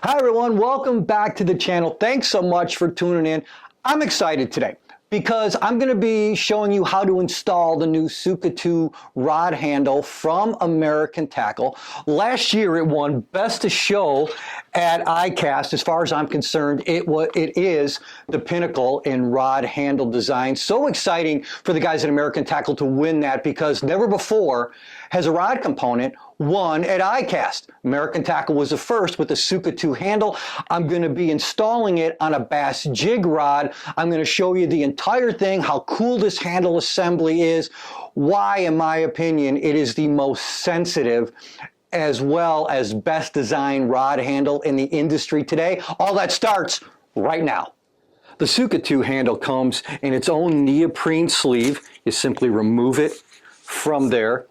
Hi everyone, welcome back to the channel. Thanks so much for tuning in. I'm excited today because I'm going to be showing you how to install the new Tsuka 2 rod handle from American Tackle. Last year it won Best of Show at ICAST. As far as I'm concerned, it is the pinnacle in rod handle design. So exciting for the guys at American Tackle to win that because never before has a rod component won at ICAST. American Tackle was the first with the Tsuka 2 handle. I'm going to be installing it on a bass jig rod. I'm going to show you the entire thing, how cool this handle assembly is, why, in my opinion, it is the most sensitive as well as best designed rod handle in the industry today. All that starts right now. The Tsuka 2 handle comes in its own neoprene sleeve. You simply remove it from there.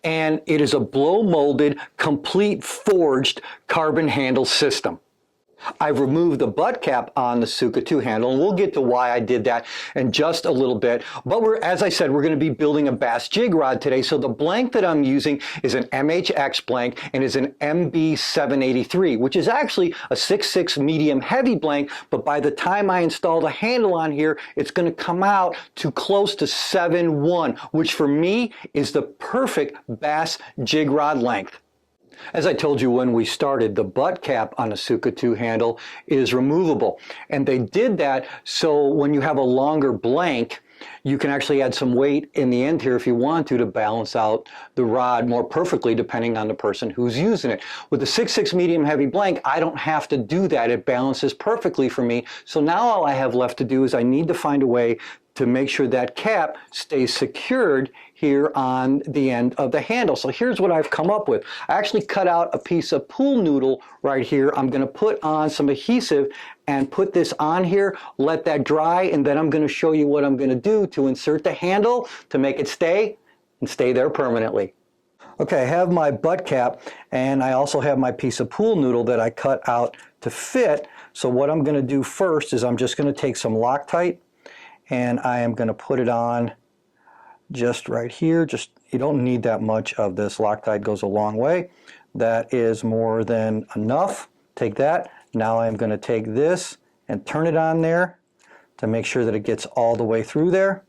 And it is a blow molded, complete forged carbon handle system. I've removed the butt cap on the Tsuka 2 handle, and we'll get to why I did that in just a little bit. But as I said, we're going to be building a bass jig rod today. So the blank that I'm using is an MHX blank and is an MB783, which is actually a 6.6 medium heavy blank. But by the time I install the handle on here, it's going to come out to close to 7.1, which for me is the perfect bass jig rod length. As I told you when we started, the butt cap on a Tsuka 2 handle is removable. And they did that so when you have a longer blank, you can actually add some weight in the end here if you want to balance out the rod more perfectly depending on the person who's using it. With the 6.6 medium heavy blank, I don't have to do that. It balances perfectly for me. So now all I have left to do is I need to find a way to make sure that cap stays secured here on the end of the handle. So here's what I've come up with. I actually cut out a piece of pool noodle right here. I'm going to put on some adhesive and put this on here, let that dry, and then I'm going to show you what I'm going to do to insert the handle to make it stay and stay there permanently. Okay, I have my butt cap and I also have my piece of pool noodle that I cut out to fit. So what I'm going to do first is I'm just going to take some Loctite and I am going to put it on just right here. You don't need that much of this. Loctite goes a long way. That is more than enough. Take that. Now I'm going to take this and turn it on there to make sure that it gets all the way through there.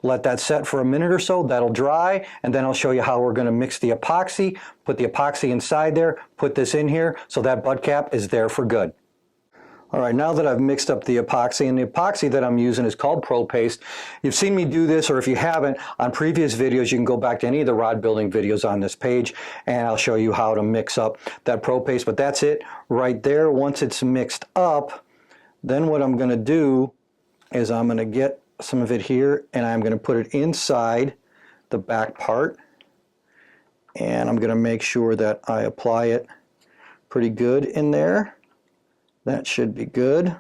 Let that set for a minute or so. That'll dry, and then I'll show you how we're going to mix the epoxy. Put the epoxy inside there, put this in here, so that butt cap is there for good. All right, now that I've mixed up the epoxy, and the epoxy that I'm using is called Pro Paste. You've seen me do this, or if you haven't, on previous videos, you can go back to any of the rod building videos on this page, and I'll show you how to mix up that Pro Paste. But that's it right there. Once it's mixed up, then what I'm going to do is I'm going to get some of it here, and I'm going to put it inside the back part, and I'm going to make sure that I apply it pretty good in there. That should be good.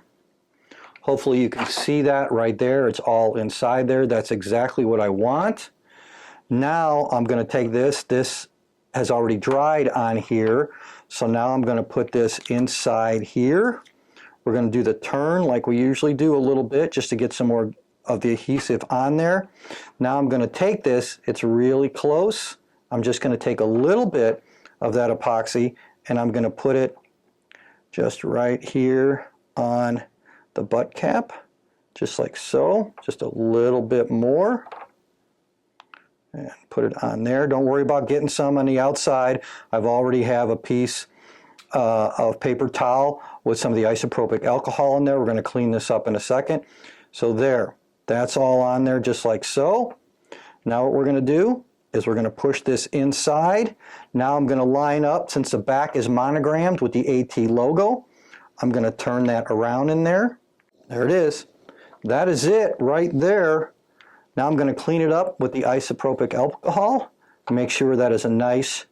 Hopefully you can see that right there. It's all inside there. That's exactly what I want. Now I'm going to take this. This has already dried on here. So now I'm going to put this inside here. We're going to do the turn like we usually do a little bit just to get some more of the adhesive on there. Now I'm going to take this. It's really close. I'm just going to take a little bit of that epoxy and I'm going to put it just right here on the butt cap, just like so, just a little bit more, and put it on there. Don't worry about getting some on the outside. I've already have a piece of paper towel with some of the isopropyl alcohol in there. We're going to clean this up in a second. So there, that's all on there just like so. Now what we're going to do is we're going to push this inside. Now I'm going to line up, since the back is monogrammed with the AT logo, I'm going to turn that around in there. There it is. That is it right there. Now I'm going to clean it up with the isopropyl alcohol. Make sure that is a nice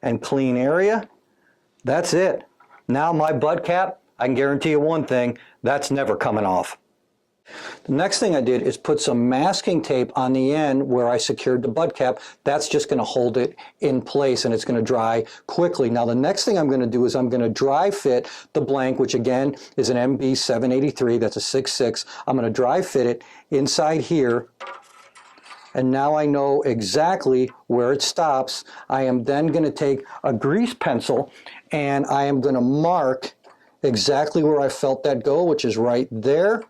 and clean area. That's it. Now my butt cap, I can guarantee you one thing, that's never coming off. The next thing I did is put some masking tape on the end where I secured the butt cap. That's just going to hold it in place and it's going to dry quickly. Now the next thing I'm going to do is I'm going to dry fit the blank, which again is an MB783. That's a 6.6. I'm going to dry fit it inside here. And now I know exactly where it stops. I am then going to take a grease pencil and I am going to mark exactly where I felt that go, which is right there.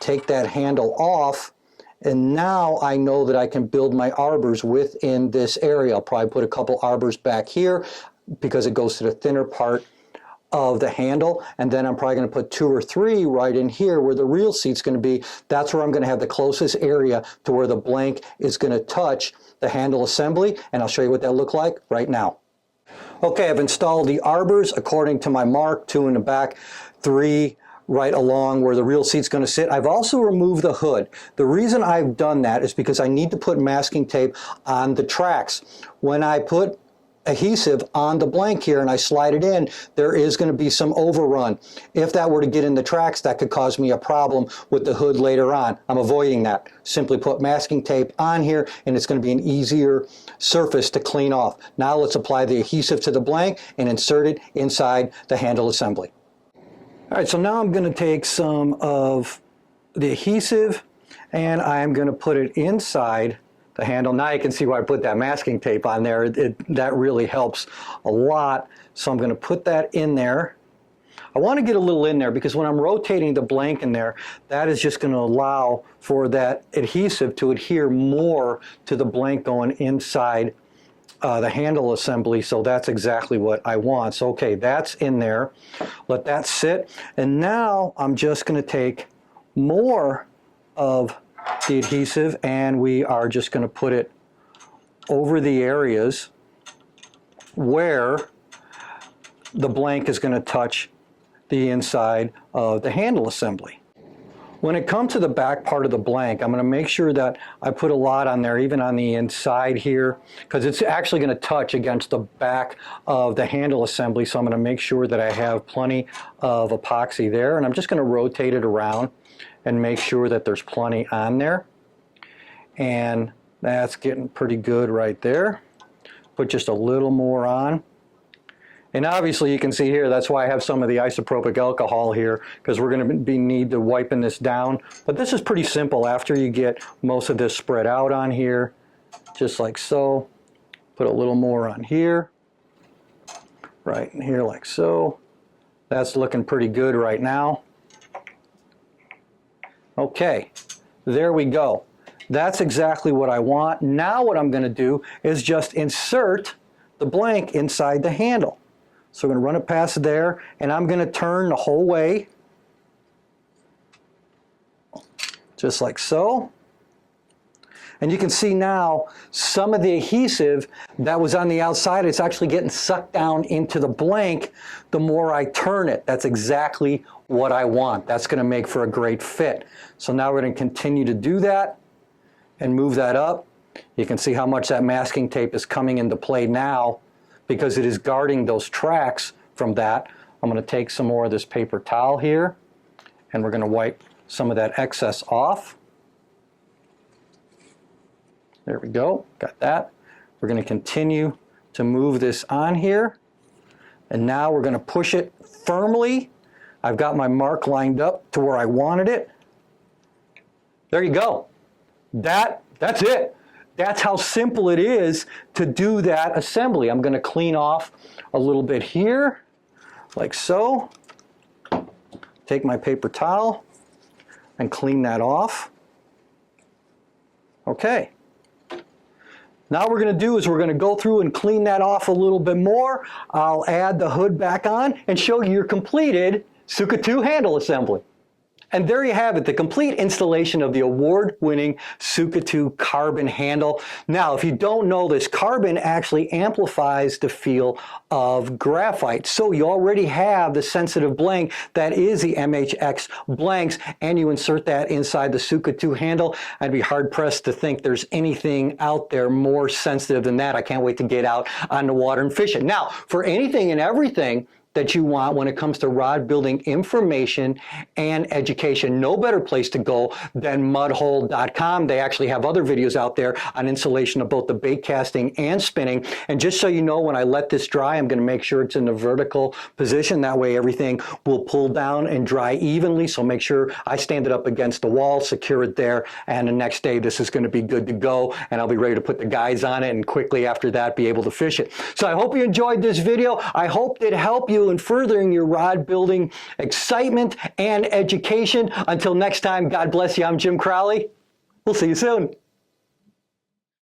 Take that handle off, and now I know that I can build my arbors within this area. I'll probably put a couple arbors back here because it goes to the thinner part of the handle, and then I'm probably going to put 2 or 3 right in here where the real seat's going to be. That's where I'm going to have the closest area to where the blank is going to touch the handle assembly, and I'll show you what that looks like right now. Okay, I've installed the arbors according to my mark, 2 in the back, 3 right along where the real seat's going to sit. I've also removed the hood. The reason I've done that is because I need to put masking tape on the tracks. When I put adhesive on the blank here and I slide it in, there is going to be some overrun. If that were to get in the tracks, that could cause me a problem with the hood later on. I'm avoiding that. Simply put masking tape on here, and it's going to be an easier surface to clean off. Now let's apply the adhesive to the blank and insert it inside the handle assembly. All right, so now I'm going to take some of the adhesive and I'm going to put it inside the handle. Now you can see why I put that masking tape on there. That really helps a lot. So I'm going to put that in there. I want to get a little in there because when I'm rotating the blank in there, that is just going to allow for that adhesive to adhere more to the blank going inside the handle assembly. So that's exactly what I want. So okay, that's in there. Let that sit. And now I'm just going to take more of the adhesive and we are just going to put it over the areas where the blank is going to touch the inside of the handle assembly. When it comes to the back part of the blank, I'm going to make sure that I put a lot on there, even on the inside here, because it's actually going to touch against the back of the handle assembly. So I'm going to make sure that I have plenty of epoxy there, and I'm just going to rotate it around and make sure that there's plenty on there. And that's getting pretty good right there. Put just a little more on. And obviously you can see here, that's why I have some of the isopropyl alcohol here, because we're going to need to wiping this down. But this is pretty simple after you get most of this spread out on here, just like so. Put a little more on here, right in here like so. That's looking pretty good right now. Okay, there we go. That's exactly what I want. Now what I'm going to do is just insert the blank inside the handle. So I'm going to run it past there, and I'm going to turn the whole way, just like so. And you can see now some of the adhesive that was on the outside, it's actually getting sucked down into the blank the more I turn it. That's exactly what I want. That's going to make for a great fit. So now we're going to continue to do that and move that up. You can see how much that masking tape is coming into play now, because it is guarding those tracks from that. I'm going to take some more of this paper towel here, and we're going to wipe some of that excess off. There we go, got that. We're going to continue to move this on here, and now we're going to push it firmly. I've got my mark lined up to where I wanted it. There you go. That's it. That's how simple it is to do that assembly. I'm going to clean off a little bit here, like so. Take my paper towel and clean that off. Okay. Now what we're going to do is we're going to go through and clean that off a little bit more. I'll add the hood back on and show you your completed Tsuka 2 handle assembly. And there you have it, the complete installation of the award-winning Tsuka 2 carbon handle. Now, if you don't know this, carbon actually amplifies the feel of graphite. So you already have the sensitive blank that is the MHX blanks, and you insert that inside the Tsuka 2 handle. I'd be hard-pressed to think there's anything out there more sensitive than that. I can't wait to get out on the water and fish it. Now, for anything and everything that you want when it comes to rod building information and education. No better place to go than mudhole.com. They actually have other videos out there on installation of both the bait casting and spinning. And just so you know, when I let this dry, I'm going to make sure it's in the vertical position. That way everything will pull down and dry evenly. So make sure I stand it up against the wall, secure it there, and the next day this is going to be good to go, and I'll be ready to put the guides on it and quickly after that be able to fish it. So I hope you enjoyed this video. I hope it helped you in furthering your rod building excitement and education. Until next time, God bless you. I'm Jim Crowley. We'll see you soon.